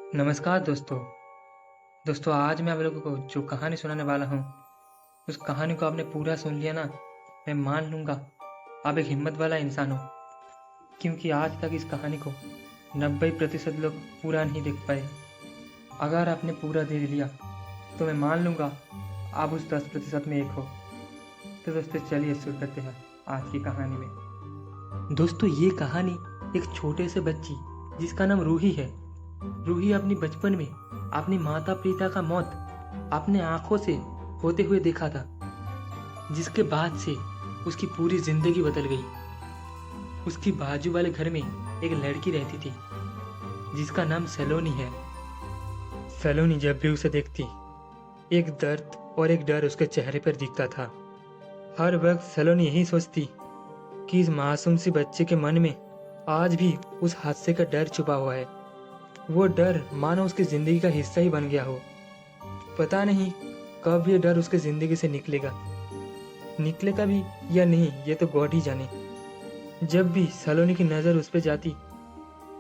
नमस्कार दोस्तों। आज मैं आप लोगों को जो कहानी सुनाने वाला हूँ, उस कहानी को आपने पूरा सुन लिया ना, मैं मान लूँगा आप एक हिम्मत वाला इंसान हो, क्योंकि आज तक इस कहानी को 90% लोग पूरा नहीं देख पाए। अगर आपने पूरा देख लिया, तो मैं मान लूँगा आप उस 10% में एक हो। तो दोस्तों चलिए शुरू करते हैं आज की कहानी में। दोस्तों ये कहानी एक छोटे से बच्ची जिसका नाम रूही है। रूही अपनी बचपन में अपने माता पिता का मौत अपने आंखों से होते हुए देखा था, जिसके बाद से उसकी पूरी जिंदगी बदल गई। उसकी बाजू वाले घर में एक लड़की रहती थी जिसका नाम सलोनी है। सलोनी जब भी उसे देखती, एक दर्द और एक डर उसके चेहरे पर दिखता था। हर वक्त सलोनी यही सोचती कि इस मासूम सी बच्चे के मन में आज भी उस हादसे का डर छुपा हुआ है। वो डर मानो उसकी जिंदगी का हिस्सा ही बन गया हो। पता नहीं कब ये डर उसकी जिंदगी से निकलेगा भी या नहीं, ये तो गॉड ही जाने। जब भी सलोनी की नज़र उस पर जाती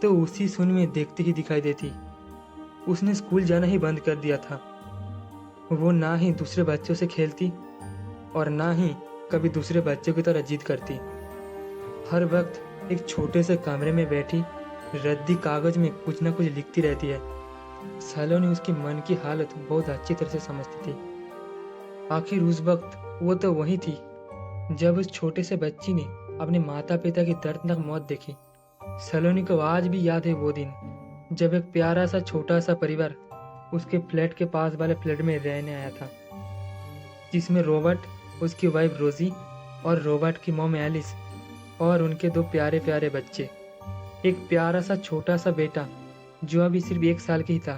तो उसी सुन में देखती ही दिखाई देती। उसने स्कूल जाना ही बंद कर दिया था। वो ना ही दूसरे बच्चों से खेलती और ना ही कभी दूसरे बच्चों की तरह जिद करती। हर वक्त एक छोटे से कमरे में बैठी रद्दी कागज में कुछ न कुछ लिखती रहती है। सलोनी उसकी मन की हालत बहुत अच्छी तरह से समझती थी। आखिर उस वक्त वो तो वही थी जब उस छोटे से बच्ची ने अपने माता पिता की दर्दनाक मौत देखी। सलोनी को आज भी याद है वो दिन जब एक प्यारा सा छोटा सा परिवार उसके फ्लैट के पास वाले फ्लैट में रहने आया था, जिसमें रॉबर्ट, उसकी वाइफ रोजी और रॉबर्ट की मॉम एलिस और उनके दो प्यारे प्यारे बच्चे। एक प्यारा सा छोटा सा बेटा जो अभी सिर्फ 1 साल की ही था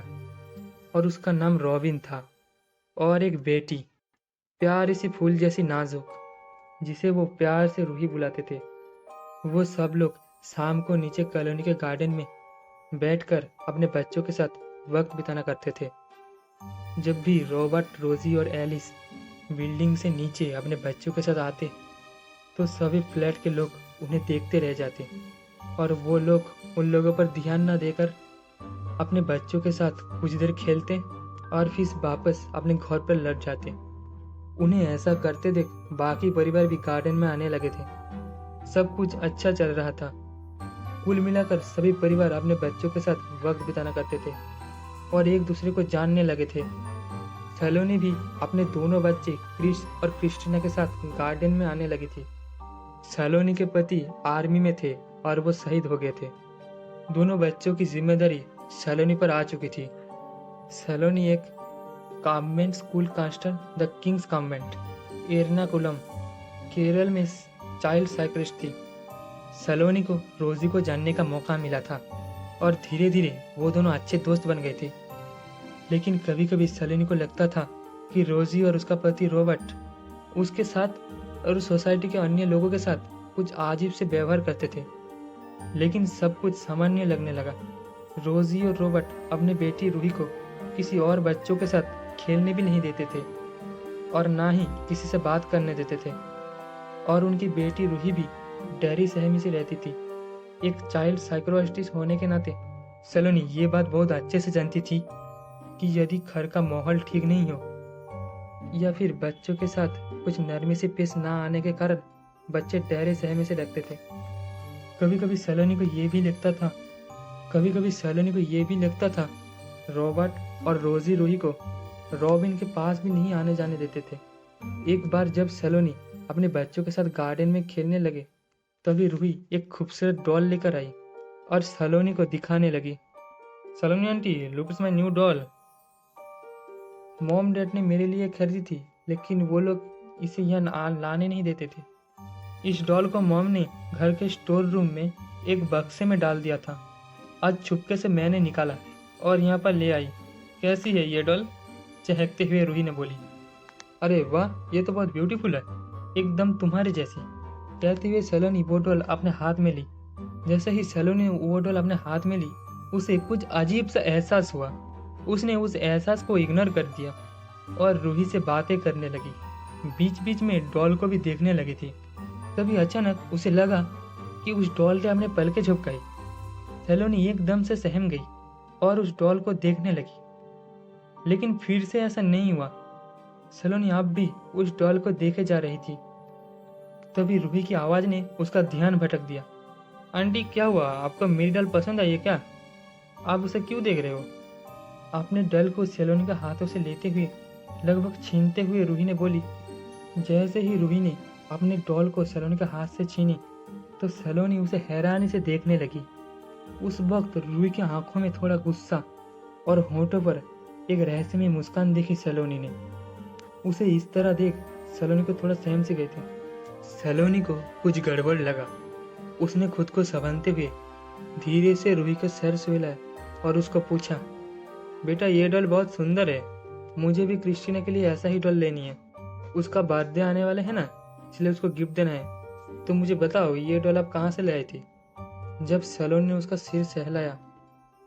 और उसका नाम रॉबिन था, और एक बेटी प्यारी सी फूल जैसी नाजुक जिसे वो प्यार से रूही बुलाते थे। वो सब लोग शाम को नीचे कॉलोनी के गार्डन में बैठकर अपने बच्चों के साथ वक्त बिताना करते थे। जब भी रॉबर्ट, रोजी और एलिस बिल्डिंग से नीचे अपने बच्चों के साथ आते तो सभी फ्लैट के लोग उन्हें देखते रह जाते और वो लोग उन लोगों पर ध्यान न देकर अपने बच्चों के साथ कुछ देर खेलते और फिर वापस अपने घर पर लौट जाते। उन्हें ऐसा करते देख बाकी परिवार भी गार्डन में आने लगे थे। सब कुछ अच्छा चल रहा था। कुल मिलाकर सभी परिवार अपने बच्चों के साथ वक्त बिताना करते थे और एक दूसरे को जानने लगे थे। सलोनी भी अपने दोनों बच्चे क्रिस और क्रिस्टीना के साथ गार्डन में आने लगी थी। सलोनी के पति आर्मी में थे और वो शहीद हो गए थे। दोनों बच्चों की जिम्मेदारी सलोनी पर आ चुकी थी। सलोनी एक कॉन्वेंट स्कूल कांस्टर the King's Convent Ernakulam, Kerala में चाइल्ड साइकिलिस्ट थी। सलोनी को रोजी को जानने का मौका मिला था और धीरे धीरे वो दोनों अच्छे दोस्त बन गए थे। लेकिन कभी कभी सलोनी को लगता था कि रोजी और उसका पति रॉबर्ट उसके साथ और सोसाइटी के अन्य लोगों के साथ कुछ अजीब से व्यवहार करते थे। लेकिन सब कुछ सामान्य लगने लगा। रोजी और रॉबर्ट अपने बेटी रूही को किसी और बच्चों के साथ खेलने भी नहीं देते थे और ना ही किसी से बात करने देते थे, और उनकी बेटी रूही भी डरी सहमी से रहती थी। एक चाइल्ड साइकोलॉजिस्ट होने के नाते सलोनी ये बात बहुत अच्छे से जानती थी कि यदि घर का माहौल ठीक नहीं हो या फिर बच्चों के साथ कुछ नरमी से पेश ना आने के कारण बच्चे डरे सहमे से लगते थे। कभी कभी सलोनी को ये भी लगता था रॉबर्ट और रोजी रूही को रॉबिन के पास भी नहीं आने जाने देते थे। एक बार जब सलोनी अपने बच्चों के साथ गार्डन में खेलने लगे, तभी रूही एक खूबसूरत डॉल लेकर आई और सलोनी को दिखाने लगी। Saloni aunty, look it's my new doll. Mom dad ने मेरे लिए खरीदी थी, लेकिन वो लोग इसे यहाँ लाने नहीं देते थे। इस डॉल को मॉम ने घर के स्टोर रूम में एक बक्से में डाल दिया था। आज छुपके से मैंने निकाला और यहाँ पर ले आई। कैसी है ये डॉल? चहकते हुए रूही ने बोली। अरे वाह, ये तो बहुत ब्यूटीफुल है, एकदम तुम्हारे जैसी। कहते हुए सलोनी वो डॉल अपने हाथ में ली। जैसे ही सलोनी ने वो डॉल अपने हाथ में ली, उसे कुछ अजीब सा एहसास हुआ। उसने उस एहसास को इग्नोर कर दिया और रूही से बातें करने लगी। बीच बीच में डॉल को भी देखने लगी थी। तभी अचानक उसे लगा कि उस डॉल ने अपने पलकें झपकाई। सलोनी एकदम से सहम गई और उस डॉल को देखने लगी। लेकिन फिर से ऐसा नहीं हुआ। सलोनी अब भी उस डॉल को देखे जा रही थी। तभी रूही की आवाज ने उसका ध्यान भटक दिया। आंटी, क्या हुआ? आपको मेरी डॉल पसंद आई है क्या? आप उसे क्यों देख रहे हो? आपने डॉल को सलोनी के हाथों से लेते हुए, लगभग छीनते हुए रूही ने बोली। जैसे ही रूही ने अपने डॉल को सलोनी के हाथ से छीनी तो सलोनी उसे हैरानी से देखने लगी। उस वक्त रूही की आंखों में थोड़ा गुस्सा और होठों पर एक रहस्यमय मुस्कान देखी सलोनी ने। उसे इस तरह देख सलोनी को थोड़ा सहम से गए थे। सलोनी को कुछ गड़बड़ लगा। उसने खुद को संभालते हुए धीरे से रूही के सर से हिलाया और उसको पूछा, बेटा ये डॉल बहुत सुंदर है, मुझे भी क्रिस्टीना के लिए ऐसा ही डॉल लेनी है। उसका बर्थडे आने वाले है ना, इसलिए उसको गिफ्ट देना है। तो मुझे बताओ ये डॉल आप कहाँ से लाए थे? जब सलोनी ने उसका सिर सहलाया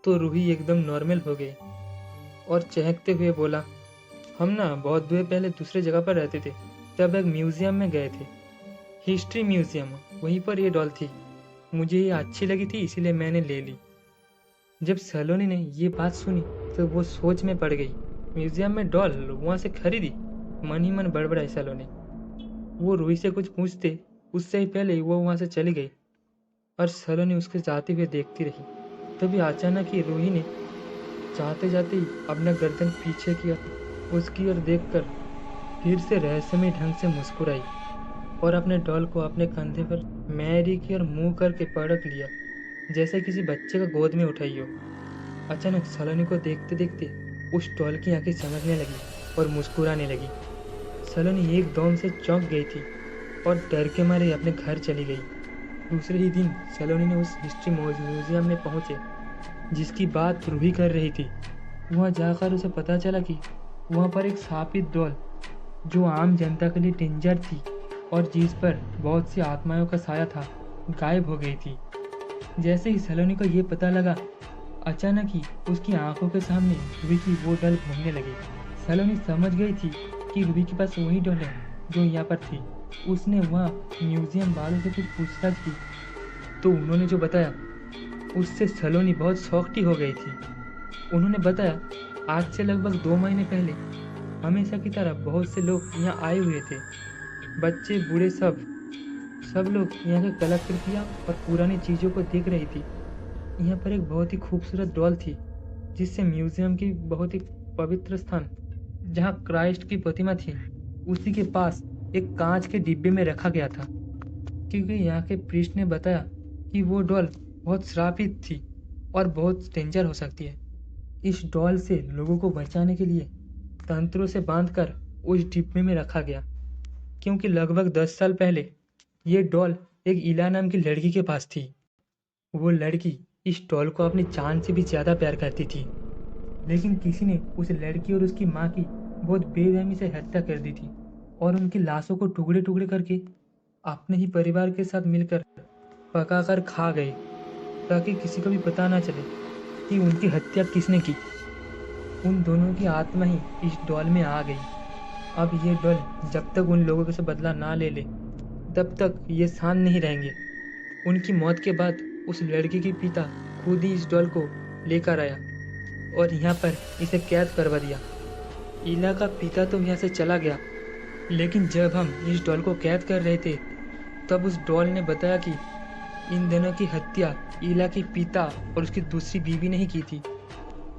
तो रूही एकदम नॉर्मल हो गई और चहकते हुए बोला, हम ना बहुत देर पहले दूसरे जगह पर रहते थे, तब एक म्यूजियम में गए थे, हिस्ट्री म्यूजियम। वहीं पर ये डॉल थी, मुझे ये अच्छी लगी थी इसीलिए मैंने ले ली। जब सलोनी ने ये बात सुनी तो वो सोच में पड़ गई। म्यूजियम में डॉल वहाँ से खरीदी? मन ही मन बड़बड़ाई सलोनी। वो रूही से कुछ पूछते उससे ही पहले वो वहाँ से चली गई और सलोनी उसके जाते हुए देखती रही। तभी अचानक ही रूही ने जाते जाते ही अपना गर्दन पीछे किया, उसकी ओर देखकर फिर से रहस्यमय ढंग से मुस्कुराई और अपने डॉल को अपने कंधे पर मैरी की ओर मुंह करके पटक लिया, जैसे किसी बच्चे का गोद में उठाई हो। अचानक सलोनी को देखते देखते उस डॉल की आंखें चमकने लगी और मुस्कुराने लगी। सलोनी एकदम से चौंक गई थी और डर के मारे अपने घर चली गई। दूसरे ही दिन सलोनी ने उस हिस्ट्री म्यूजियम में पहुंचे जिसकी बात रूही कर रही थी। वहां जाकर उसे पता चला कि वहां पर एक स्थापित डॉल जो आम जनता के लिए डेंजर थी और जिस पर बहुत सी आत्माओं का साया था, गायब हो गई थी। जैसे ही सलोनी को ये पता लगा, अचानक ही उसकी आंखों के सामने रूही की वो डॉल घूमने लगी। सलोनी समझ गई थी कि रूही के पास वही डॉल है जो यहाँ पर थी। उसने वहाँ म्यूजियम वालों से कुछ पूछताछ की तो उन्होंने जो बताया उससे सलोनी बहुत शॉक्ड हो गई थी। उन्होंने बताया, आज से लगभग 2 महीने पहले हमेशा की तरह बहुत से लोग यहाँ आए हुए थे, बच्चे बूढ़े सब लोग यहाँ की कलाकृतियाँ और पुरानी चीज़ों को देख रही थी। यहाँ पर एक बहुत ही खूबसूरत डॉल थी जिससे म्यूजियम की बहुत ही पवित्र स्थान जहाँ क्राइस्ट की प्रतिमा थी उसी के पास एक कांच के डिब्बे में रखा गया था, क्योंकि यहाँ के प्रीस्ट ने बताया कि वो डॉल बहुत श्रापित थी और बहुत डेंजर हो सकती है। इस डॉल से लोगों को बचाने के लिए तंत्रों से बांधकर उस डिब्बे में रखा गया, क्योंकि लगभग 10 साल पहले ये डॉल एक इला नाम की लड़की के पास थी। वो लड़की इस डॉल को अपनी जान से भी ज़्यादा प्यार करती थी, लेकिन किसी ने उस लड़की और उसकी माँ की बहुत बेरहमी से हत्या कर दी थी और उनकी लाशों को टुकड़े टुकड़े करके अपने ही परिवार के साथ मिलकर पकाकर खा गए, ताकि किसी को भी पता ना चले कि उनकी हत्या किसने की। उन दोनों की आत्मा ही इस डॉल में आ गई। अब ये डॉल जब तक उन लोगों से बदला ना ले ले तब तक ये शांत नहीं रहेंगे। उनकी मौत के बाद उस लड़की के पिता खुद ही इस डॉल को लेकर आया और यहाँ पर इसे कैद करवा दिया। इला का पिता तो यहाँ से चला गया, लेकिन जब हम इस डॉल को कैद कर रहे थे तब उस डॉल ने बताया कि इन दोनों की हत्या इला के पिता और उसकी दूसरी बीवी ने ही की थी,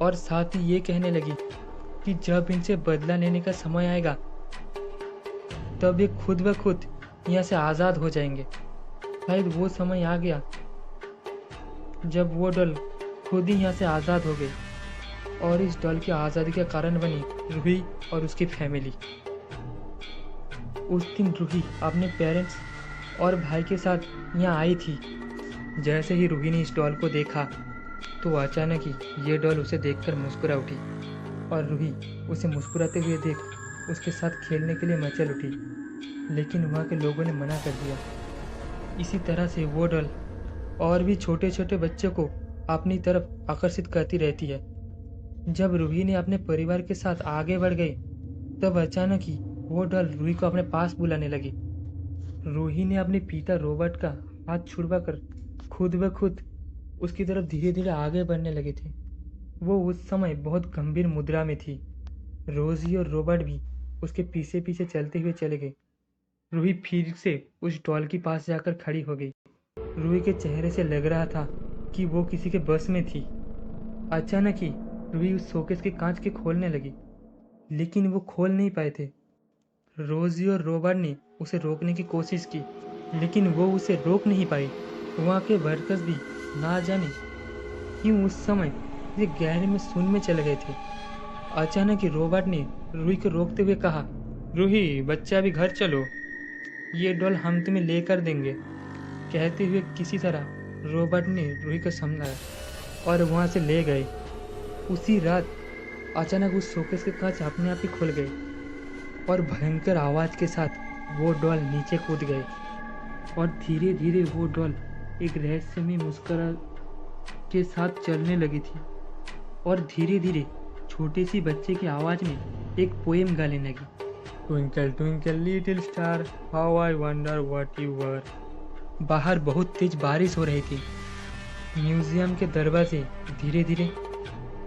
और साथ ही ये कहने लगी कि जब इनसे बदला लेने का समय आएगा तब ये खुद ब खुद यहाँ से आज़ाद हो जाएंगे। शायद वो समय आ गया जब वो डॉल खुद ही यहाँ से आज़ाद हो गई और इस डॉल की आज़ादी का कारण बनी रूही और उसकी फैमिली। उस दिन रूही अपने पेरेंट्स और भाई के साथ यहाँ आई थी। जैसे ही रूही ने इस डॉल को देखा तो अचानक ही ये डॉल उसे देखकर मुस्कुरा उठी और रूही उसे मुस्कुराते हुए देख उसके साथ खेलने के लिए मचल उठी, लेकिन वहाँ के लोगों ने मना कर दिया। इसी तरह से वो डॉल और भी छोटे छोटे बच्चों को अपनी तरफ आकर्षित करती रहती है। जब रूही ने अपने परिवार के साथ आगे बढ़ गई तब अचानक ही वो डॉल रूही को अपने पास बुलाने लगी। रूही ने अपने पिता रॉबर्ट का हाथ छुड़वाकर खुद ब खुद उसकी तरफ धीरे धीरे आगे बढ़ने लगे थे। वो उस समय बहुत गंभीर मुद्रा में थी। रोजी और रॉबर्ट भी उसके पीछे पीछे चलते हुए चले गए। रूही फिर से उस डॉल के पास जाकर खड़ी हो गई। रूही के चेहरे से लग रहा था कि वो किसी के बस में थी। अचानक ही रूही उस शोकेस के कांच के खोलने लगी, लेकिन वो खोल नहीं पाए थे। रोजी और रॉबर्ट ने उसे रोकने की कोशिश की, लेकिन वो उसे रोक नहीं पाई। वहाँ के वर्कर्स भी ना जाने क्यों उस समय ये गहरे में शून्य में चले गए थे। अचानक ही रॉबर्ट ने रूही को रोकते हुए कहा, रूही बच्चा अभी घर चलो, ये डॉल हम तुम्हें लेकर देंगे। कहते हुए किसी तरह रॉबर्ट ने रूही को समझाया और वहाँ से ले गए। उसी रात अचानक उस शोकेस के कांच अपने आप ही खुल गए और भयंकर आवाज़ के साथ वो डॉल नीचे कूद गए और धीरे धीरे वो डॉल एक रहस्यमय मुस्कुराहट के साथ चलने लगी थी और धीरे धीरे छोटे सी बच्चे की आवाज़ में एक पोएम गाने लगी। Twinkle twinkle little star how I wonder what you were. बाहर बहुत तेज बारिश हो रही थी। म्यूजियम के दरवाजे धीरे धीरे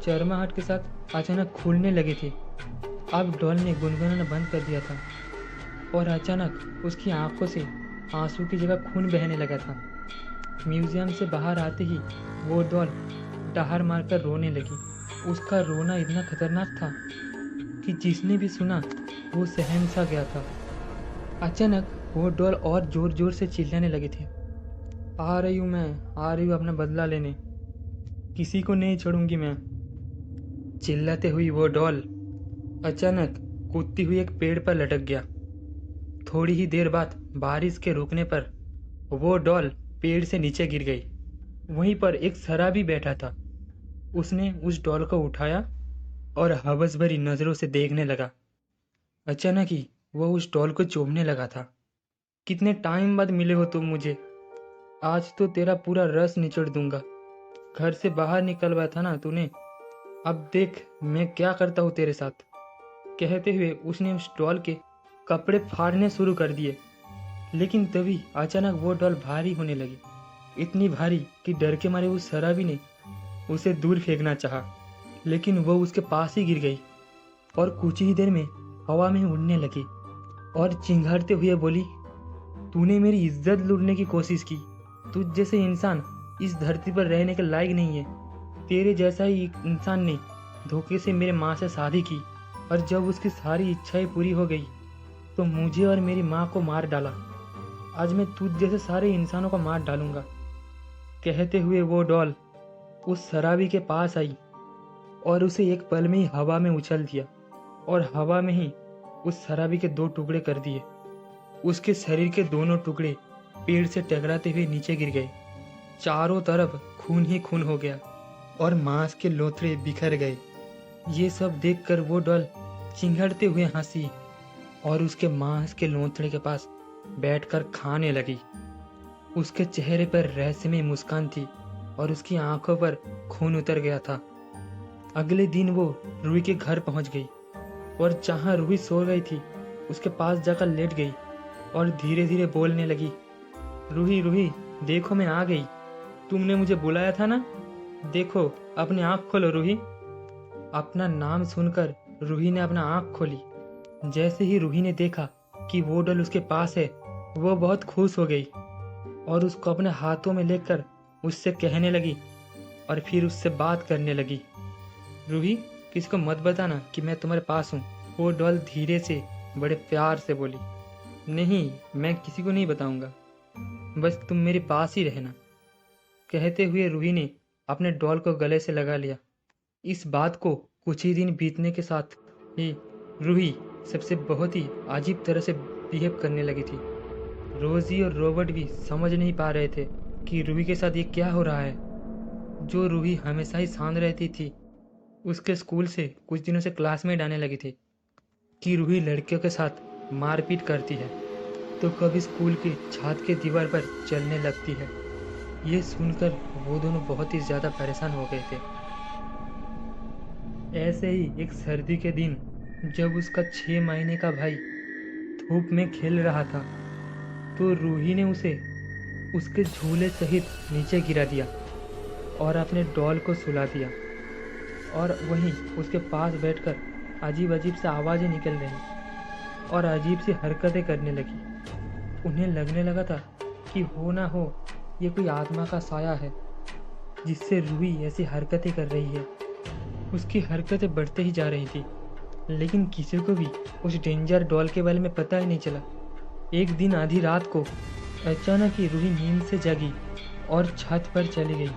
चरमाहट के साथ अचानक खुलने लगे थे। अब डॉल ने गुनगुनाना बंद कर दिया था और अचानक उसकी आंखों से आंसू की जगह खून बहने लगा था। म्यूजियम से बाहर आते ही वो डॉल डहार मारकर रोने लगी। उसका रोना इतना खतरनाक था कि जिसने भी सुना वो सहम सा गया था। अचानक वो डॉल और जोर जोर से चिल्लाने लगे थे, आ रही हूँ मैं, आ रही हूँ अपना बदला लेने, किसी को नहीं छोड़ूंगी मैं। चिल्लाते हुई वो डॉल अचानक कूदती हुई एक पेड़ पर लटक गया। थोड़ी ही देर बाद बारिश के रुकने पर वो डॉल पेड़ से नीचे गिर गई। वहीं पर एक शराबी बैठा था। उसने उस डॉल को उठाया और हवस भरी नज़रों से देखने लगा। अचानक ही वह उस डॉल को चूमने लगा था। कितने टाइम बाद मिले हो तुम मुझे, आज तो तेरा पूरा रस निचोड़ दूंगा। घर से बाहर निकलवाया था ना तूने, अब देख मैं क्या करता हूँ तेरे साथ। कहते हुए उसने उस डॉल के कपड़े फाड़ने शुरू कर दिए। लेकिन तभी अचानक वो डॉल भारी होने लगी, इतनी भारी कि डर के मारे उस शराबी ने उसे दूर फेंकना चाहा, लेकिन वो उसके पास ही गिर गई और कुछ ही देर में हवा में उड़ने लगी और चिंघाड़ते हुए बोली, तूने मेरी इज्जत लूटने की कोशिश की। तुझ जैसे इंसान इस धरती पर रहने के लायक नहीं है। तेरे जैसा ही एक इंसान ने धोखे से मेरे माँ से शादी की और जब उसकी सारी इच्छाएं पूरी हो गई तो मुझे और मेरी माँ को मार डाला। आज मैं तुझ जैसे सारे इंसानों को मार डालूंगा। कहते हुए वो डॉल उस शराबी के पास आई और उसे एक पल में ही हवा में उछल दिया और हवा में ही उस शराबी के 2 टुकड़े कर दिए। उसके शरीर के दोनों टुकड़े पेड़ से टकराते हुए नीचे गिर गए। चारों तरफ खून ही खून हो गया और मांस के लोथड़े बिखर गए। ये सब देखकर वो डॉल चिंघड़ते हुए हंसी और उसके मांस के लोथड़े के पास बैठकर खाने लगी। उसके चेहरे पर रहस्यमय मुस्कान थी और उसकी आंखों पर खून उतर गया था। अगले दिन वो रूही के घर पहुंच गई और जहां रूही सो गई थी उसके पास जाकर लेट गई और धीरे धीरे बोलने लगी, रूही रूही देखो मैं आ गई, तुमने मुझे बुलाया था ना, देखो अपनी आँख खोलो रूही। अपना नाम सुनकर रूही ने अपना आँख खोली। जैसे ही रूही ने देखा कि वो डॉल उसके पास है वो बहुत खुश हो गई और उसको अपने हाथों में लेकर उससे कहने लगी और फिर उससे बात करने लगी, रूही किसी को मत बताना कि मैं तुम्हारे पास हूँ। वो डॉल धीरे से बड़े प्यार से बोली, नहीं मैं किसी को नहीं बताऊंगा, बस तुम मेरे पास ही रहना। कहते हुए रूही ने अपने डॉल को गले से लगा लिया। इस बात को कुछ ही दिन बीतने के साथ ही रूही सबसे बहुत ही अजीब तरह से बिहेव करने लगी थी। रोजी और रॉबर्ट भी समझ नहीं पा रहे थे कि रूही के साथ ये क्या हो रहा है। जो रूही हमेशा ही शांत रहती थी, उसके स्कूल से कुछ दिनों से क्लासमेट आने लगी थी कि रूही लड़कियों के साथ मारपीट करती है तो कभी स्कूल की छत के दीवार पर चलने लगती है। ये सुनकर वो दोनों बहुत ही ज़्यादा परेशान हो गए थे। ऐसे ही एक सर्दी के दिन जब उसका 6 महीने का भाई धूप में खेल रहा था तो रूही ने उसे उसके झूले सहित नीचे गिरा दिया और अपने डॉल को सुला दिया। और वहीं उसके पास बैठकर अजीब अजीब से आवाज़ें निकल रही और अजीब सी हरकतें करने लगी। उन्हें लगने लगा था कि हो ना हो ये कोई आत्मा का साया है जिससे रूही ऐसी हरकतें कर रही है। उसकी हरकतें बढ़ते ही जा रही थी, लेकिन किसी को भी उस डेंजर डॉल के बारे में पता ही नहीं चला। एक दिन आधी रात को अचानक ही रूही नींद से जागी और छत पर चली गई।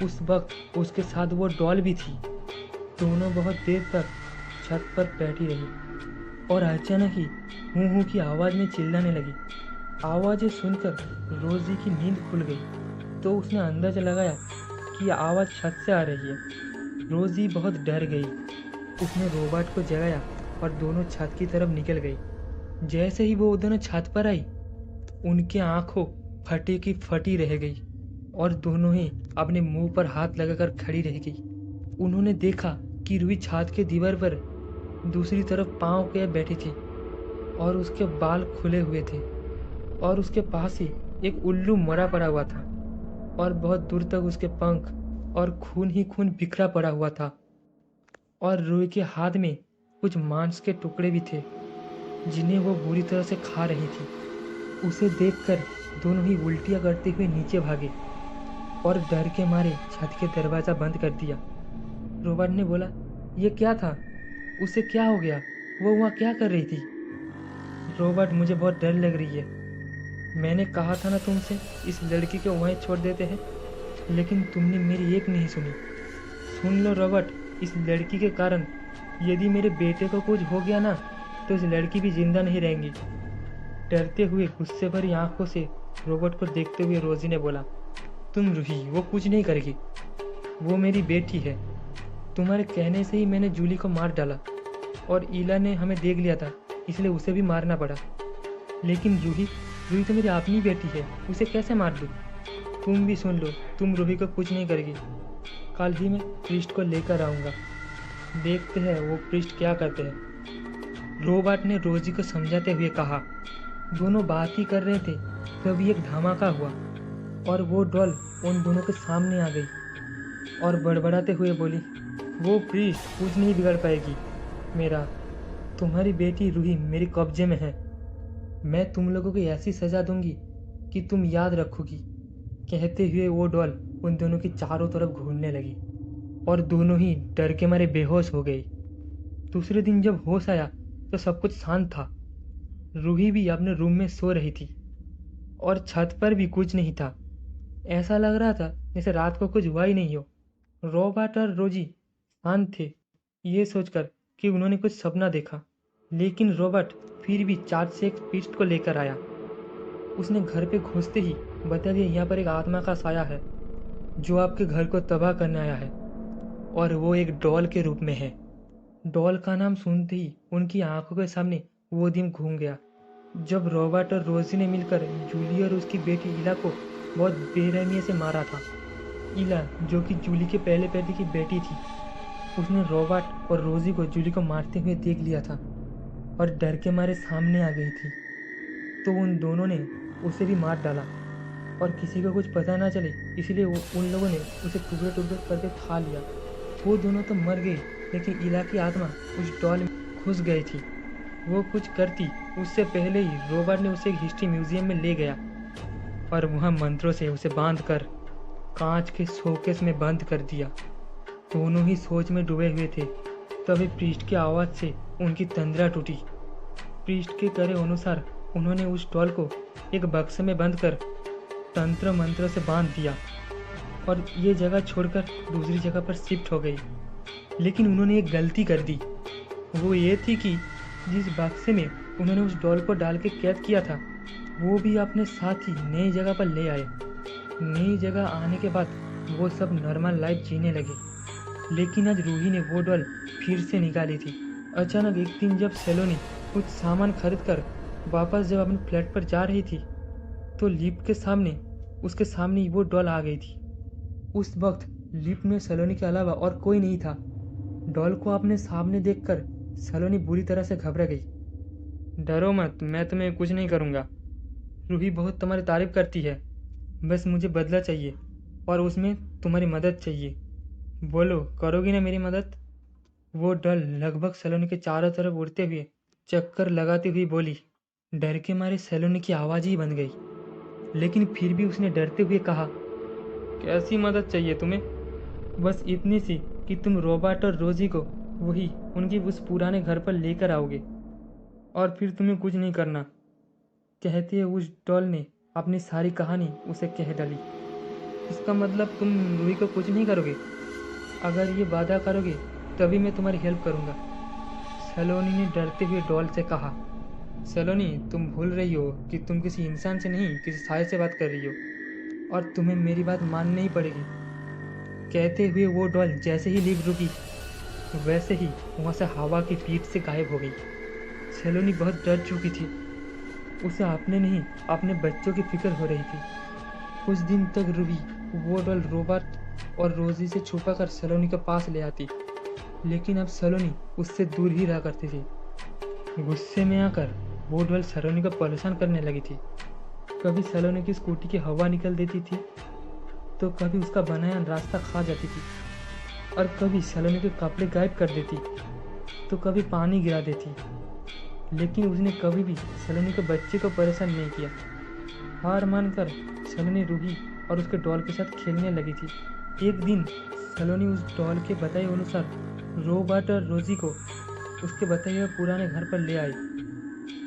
उस वक्त उसके साथ वो डॉल भी थी। दोनों बहुत देर तक छत पर बैठी रही और अचानक ही हूँ हूँ की आवाज़ में चिल्लाने लगी। आवाज़ें सुनकर रोजी की नींद खुल गई तो उसने अंदाजा लगाया कि आवाज़ छत से आ रही है। रोजी बहुत डर गई। उसने रोबोट को जगाया और दोनों छत की तरफ निकल गई। जैसे ही वो दोनों छत पर आई, उनकी आंखों फटी की फटी रह गई और दोनों ही अपने मुंह पर हाथ लगाकर खड़ी रह गई। उन्होंने देखा कि रूही छत के दीवार पर दूसरी तरफ पांव के बैठी थी और उसके बाल खुले हुए थे और उसके पास ही एक उल्लू मरा पड़ा हुआ था और बहुत दूर तक उसके पंख और खून ही खून बिखरा पड़ा हुआ था और रूही के हाथ में कुछ मांस के टुकड़े भी थे जिन्हें वो बुरी तरह से खा रही थी। उसे देखकर दोनों ही उल्टियां करते हुए नीचे भागे और डर के मारे छत के दरवाज़ा बंद कर दिया। रोबर्ट ने बोला, ये क्या था? उसे क्या हो गया? वो वहाँ क्या कर रही थी? रोबर्ट, मुझे बहुत डर लग रही है। मैंने कहा था ना तुमसे इस लड़की को वहीं छोड़ देते हैं, लेकिन तुमने मेरी एक नहीं सुनी। सुन लो रॉबर्ट, इस लड़की के कारण यदि मेरे बेटे को कुछ हो गया ना तो इस लड़की भी जिंदा नहीं रहेंगी। डरते हुए गुस्से भरी आंखों से रॉबर्ट को देखते हुए रोजी ने बोला, तुम रूही, वो कुछ नहीं करेगी। वो मेरी बेटी है। तुम्हारे कहने से ही मैंने जूली को मार डाला और ईला ने हमें देख लिया था, इसलिए उसे भी मारना पड़ा। लेकिन रूही रूही तो मेरी अपनी बेटी है, उसे कैसे मार दूँ? तुम भी सुन लो, तुम रूही को कुछ नहीं करेगी। कल ही मैं प्रीस्ट को लेकर आऊँगा, देखते हैं वो प्रीस्ट क्या करते हैं। रॉबर्ट ने रोजी को समझाते हुए कहा। दोनों बात ही कर रहे थे तभी एक धमाका हुआ और वो डॉल उन दोनों के सामने आ गई और बड़बड़ाते हुए बोली, वो प्रीस्ट कुछ नहीं बिगाड़ पाएगी मेरा। तुम्हारी बेटी रूही मेरे कब्जे में है। मैं तुम लोगों को ऐसी सज़ा दूंगी कि तुम याद रखोगी। कहते हुए वो डॉल उन दोनों की चारों तरफ घूमने लगी और दोनों ही डर के मारे बेहोश हो गई। दूसरे दिन जब होश आया तो सब कुछ शांत था। रूही भी अपने रूम में सो रही थी और छत पर भी कुछ नहीं था। ऐसा लग रहा था जैसे रात को कुछ हुआ ही नहीं हो। रॉबर्ट और रोजी शांत थे, ये सोचकर कि उन्होंने कुछ सपना देखा। लेकिन रॉबर्ट फिर भी चार्ज से एक पीस्ट को लेकर आया। उसने घर पे घुसते ही बता दिया, यहाँ पर एक आत्मा का साया है जो आपके घर को तबाह करने आया है और वो एक डॉल के रूप में है। डॉल का नाम सुनते ही उनकी आंखों के सामने वो दिन घूम गया जब रॉबर्ट और रोजी ने मिलकर जूली और उसकी बेटी इला को बहुत बेरहमी से मारा था। इला, जो कि जूली के पहले बेटे की बेटी थी, उसने रॉबर्ट और रोजी को जूली को मारते हुए देख लिया था और डर के मारे सामने आ गई थी। तो उन दोनों ने उसे भी मार डाला और किसी को कुछ पता ना चले इसलिए उन लोगों ने उसे टुकड़े टुकड़े करके खा लिया। वो दोनों तो मर गई, लेकिन इला की आत्मा उस डॉल में घुस गई थी। वो कुछ करती उससे पहले ही रॉबर्ट ने उसे एक हिस्ट्री म्यूजियम में ले गया और वहाँ मंत्रों से उसे बांध कर कांच के शोकेस में बंद कर दिया। दोनों ही सोच में डूबे हुए थे तभी प्रीस्ट की आवाज़ से उनकी तंद्रा टूटी। प्रीस्ट के करे अनुसार उन्होंने उस डॉल को एक बक्से में बंद कर तंत्र मंत्र से बांध दिया और ये जगह छोड़कर दूसरी जगह पर शिफ्ट हो गई। लेकिन उन्होंने एक गलती कर दी। वो ये थी कि जिस बक्से में उन्होंने उस डॉल को डाल के कैद किया था वो भी अपने साथ ही नई जगह पर ले आए। नई जगह आने के बाद वो सब नॉर्मल लाइफ जीने लगे। लेकिन आज रूही ने वो डॉल फिर से निकाली थी। अचानक एक दिन जब सलोनी कुछ सामान खरीद कर वापस जब अपने फ्लैट पर जा रही थी तो लिफ्ट के सामने उसके सामने वो डॉल आ गई थी। उस वक्त लिफ्ट में सलोनी के अलावा और कोई नहीं था। डॉल को अपने सामने देखकर सलोनी बुरी तरह से घबरा गई। डरो मत, मैं तुम्हें कुछ नहीं करूँगा। रूही बहुत तुम्हारी तारीफ करती है, बस मुझे बदला चाहिए और उसमें तुम्हारी मदद चाहिए। बोलो, करोगी ना मेरी मदद? वो डल लगभग सलोनी के चारों तरफ उड़ते हुए चक्कर लगाती हुई बोली। डर के मारे सलोनी की आवाज़ ही बंद गई, लेकिन फिर भी उसने डरते हुए कहा, कैसी मदद चाहिए तुम्हें? बस इतनी सी कि तुम रॉबर्ट और रोजी को वही उनके उस पुराने घर पर लेकर आओगे, और फिर तुम्हें कुछ नहीं करना। कहते हुए उस डॉल ने अपनी सारी कहानी उसे कह डाली। इसका मतलब तुम रूही को कुछ नहीं करोगे? अगर ये वादा करोगे तभी मैं तुम्हारी हेल्प करूँगा, सलोनी ने डरते हुए डॉल से कहा। सलोनी, तुम भूल रही हो कि तुम किसी इंसान से नहीं, किसी साय से बात कर रही हो, और तुम्हें मेरी बात माननी ही पड़ेगी। कहते हुए वो डॉल जैसे ही लिफ्ट रुकी, वैसे ही वहाँ से हवा की पीठ से गायब हो गई। सलोनी बहुत डर चुकी थी। उसे अपने नहीं, अपने बच्चों की फिक्र हो रही थी। कुछ दिन तक रूही वो डॉल रॉबर्ट और रोजी से छुपा कर सलोनी के पास ले आती, लेकिन अब सलोनी उससे दूर ही रहा करती थी। गुस्से में आकर वो डॉल सलोनी को परेशान करने लगी थी। कभी सलोनी की स्कूटी की हवा निकल देती थी, तो कभी उसका बनाया रास्ता खा जाती थी, और कभी सलोनी के कपड़े गायब कर देती, तो कभी पानी गिरा देती। लेकिन उसने कभी भी सलोनी के बच्चे को परेशान नहीं किया। हार मानकर सलोनी रूही और उसके डॉल के साथ खेलने लगी थी। एक दिन सलोनी उस डॉल के बताए अनुसार रॉबर्ट और रोजी को उसके बताए हुए पुराने घर पर ले आई,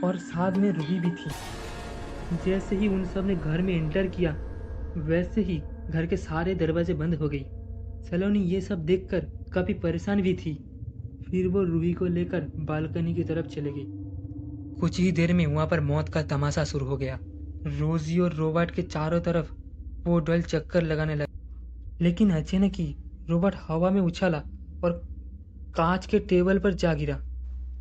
और साथ में रूही भी थी। जैसे ही उन सब ने घर में एंटर किया, वैसे ही घर के सारे दरवाजे बंद हो गई। सलोनी ये सब देखकर काफी परेशान भी थी। फिर वो रूही को लेकर बालकनी की तरफ चले गई। कुछ ही देर में वहां पर मौत का तमाशा शुरू हो गया। रोजी और रॉबर्ट के चारों तरफ वो डॉल चक्कर लगाने लगा, लेकिन अचानक ही रॉबर्ट हवा में उछाला और कांच के टेबल पर जा गिरा।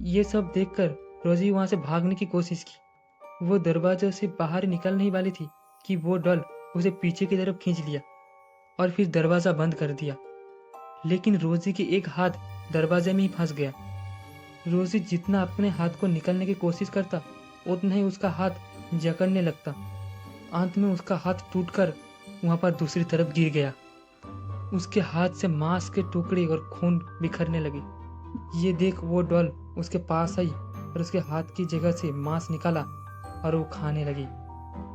ये सब देखकर रोजी वहां से भागने की कोशिश की। वो दरवाजे से बाहर निकलने ही वाली थी कि वो डॉल उसे पीछे की तरफ खींच लिया और फिर दरवाज़ा बंद कर दिया। लेकिन रोजी के एक हाथ दरवाजे में ही फंस गया। रोजी जितना अपने हाथ को निकालने की कोशिश करता, उतना ही उसका हाथ जकड़ने लगता। अंत में उसका हाथ टूटकर वहां पर दूसरी तरफ गिर गया। उसके हाथ से मांस के टुकड़े और खून बिखरने लगे। ये देख वो डॉल उसके पास आई और उसके हाथ की जगह से मांस निकाला और वो खाने लगी।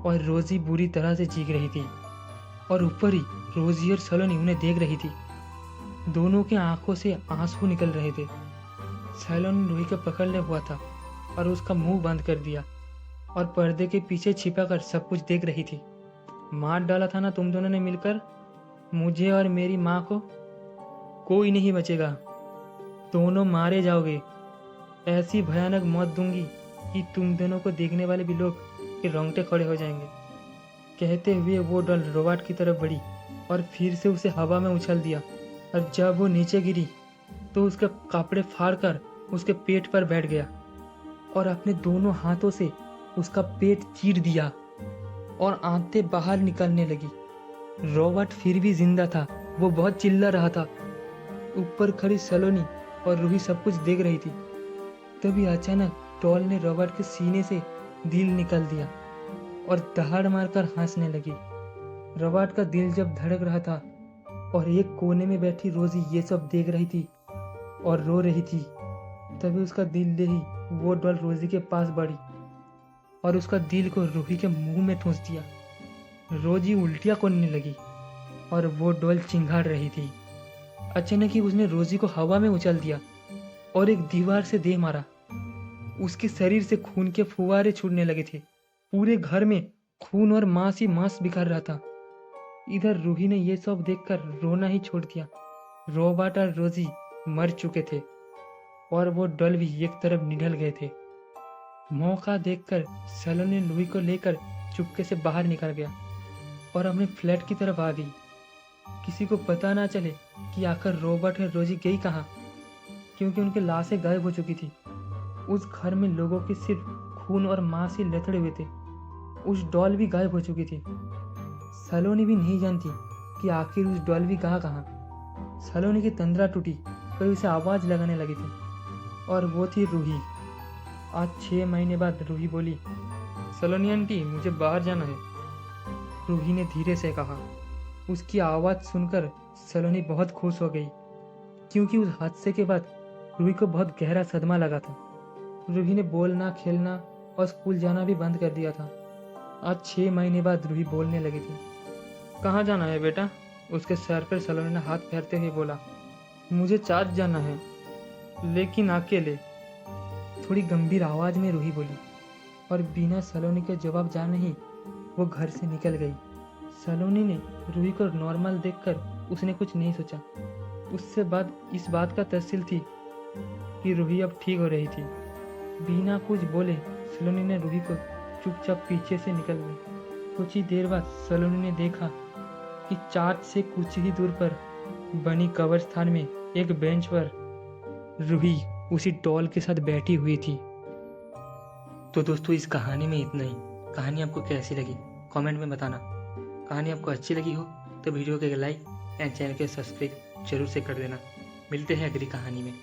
और रोजी बुरी तरह से चीख रही थी, और ऊपर ही रोजी और सलोनी उन्हें देख रही थी। दोनों के आंखों से आंसू निकल रहे थे। सलोनी रूही को पकड़ने हुआ था और उसका मुंह बंद कर दिया, और पर्दे के पीछे छिपाकर सब कुछ देख रही थी। मार डाला था ना तुम दोनों ने मिलकर मुझे और मेरी माँ को। कोई नहीं बचेगा, दोनों मारे जाओगे। ऐसी भयानक मौत दूंगी कि तुम दोनों को देखने वाले भी लोग के रोंगटे खड़े हो जाएंगे। कहते हुए वो डॉल रॉबर्ट की तरफ बढ़ी और फिर से उसे हवा में उछल दिया, और जब वो नीचे गिरी तो उसके कपड़े फाड़कर उसके पेट पर बैठ गया और अपने दोनों हाथों से उसका पेट चीर दिया और आंतें बाहर निकलने लगी। रॉबर्ट फिर भी जिंदा था। वो बहुत चिल्ला रहा था। ऊपर खड़ी सलोनी और रूही सब कुछ देख रही थी। तभी अचानक डॉल ने रॉबर्ट के सीने से दिल निकाल दिया और दहाड़ मारकर हंसने लगी। रॉबर्ट का दिल जब धड़क रहा था और एक कोने में बैठी रोजी ये सब देख रही थी और रो रही थी, तभी उसका दिल ले ही वो डॉल रोजी के पास बढ़ी और उसका दिल को रूही के मुंह में ठूंस दिया। रोजी उल्टियां करने लगी और वो डॉल चिंगाड़ रही थी। अचानक ही उसने रोजी को हवा में उछल दिया और एक दीवार से दे मारा। उसके शरीर से खून के फुवारे छूटने लगे थे। पूरे घर में खून और मांस ही मांस बिखर रहा था। इधर रूही ने यह सब देखकर रोना ही छोड़ दिया। रॉबर्ट और रोजी मर चुके थे और वो डॉल भी एक तरफ निढल गए थे। मौका देखकर सलोनी ने रूही को लेकर चुपके से बाहर निकल गया और अपने फ्लैट की तरफ आ गई। किसी को पता ना चले कि आखिर रॉबर्ट और रोजी गई कहाँ, क्योंकि उनकी लाशें गायब हो चुकी थी। उस घर में लोगों के सिर्फ खून और मांस ही लथड़े हुए थे। उस डॉल भी गायब हो चुकी थी। सलोनी भी नहीं जानती कि आखिर उस डॉल भी कहाँ। सलोनी की तंद्रा टूटी, कोई उसे आवाज लगाने लगी थी, और वो थी रूही। आज 6 महीने बाद रूही बोली, सलोनी आंटी, मुझे बाहर जाना है। रूही ने धीरे से कहा। उसकी आवाज़ सुनकर सलोनी बहुत खुश हो गई क्योंकि उस हादसे के बाद रूही को बहुत गहरा सदमा लगा था। रूही ने बोलना, खेलना और स्कूल जाना भी बंद कर दिया था। आज 6 महीने बाद रूही बोलने लगी थी। कहाँ जाना है बेटा? उसके सर पर सलोनी ने हाथ फेरते हुए बोला। मुझे चर्च जाना है, लेकिन अकेले, थोड़ी गंभीर आवाज में रूही बोली। और बिना सलोनी के जवाब जाने ही वो घर से निकल गई। सलोनी ने रूही को नॉर्मल देखकर उसने कुछ नहीं सोचा। उससे बाद इस बात का तहसील थी कि रूही अब ठीक हो रही थी। बिना कुछ बोले सलोनी ने रूही को चुपचाप पीछे से निकल गई। कुछ ही देर बाद सलोनी ने देखा कि चर्च से कुछ ही दूर पर बनी कब्रिस्तान में एक बेंच पर रूही उसी डॉल के साथ बैठी हुई थी। तो दोस्तों, इस कहानी में इतना ही। कहानी आपको कैसी लगी कमेंट में बताना। कहानी आपको अच्छी लगी हो तो वीडियो को लाइक एंड चैनल को सब्सक्राइब जरूर से कर देना। मिलते हैं अगली कहानी में।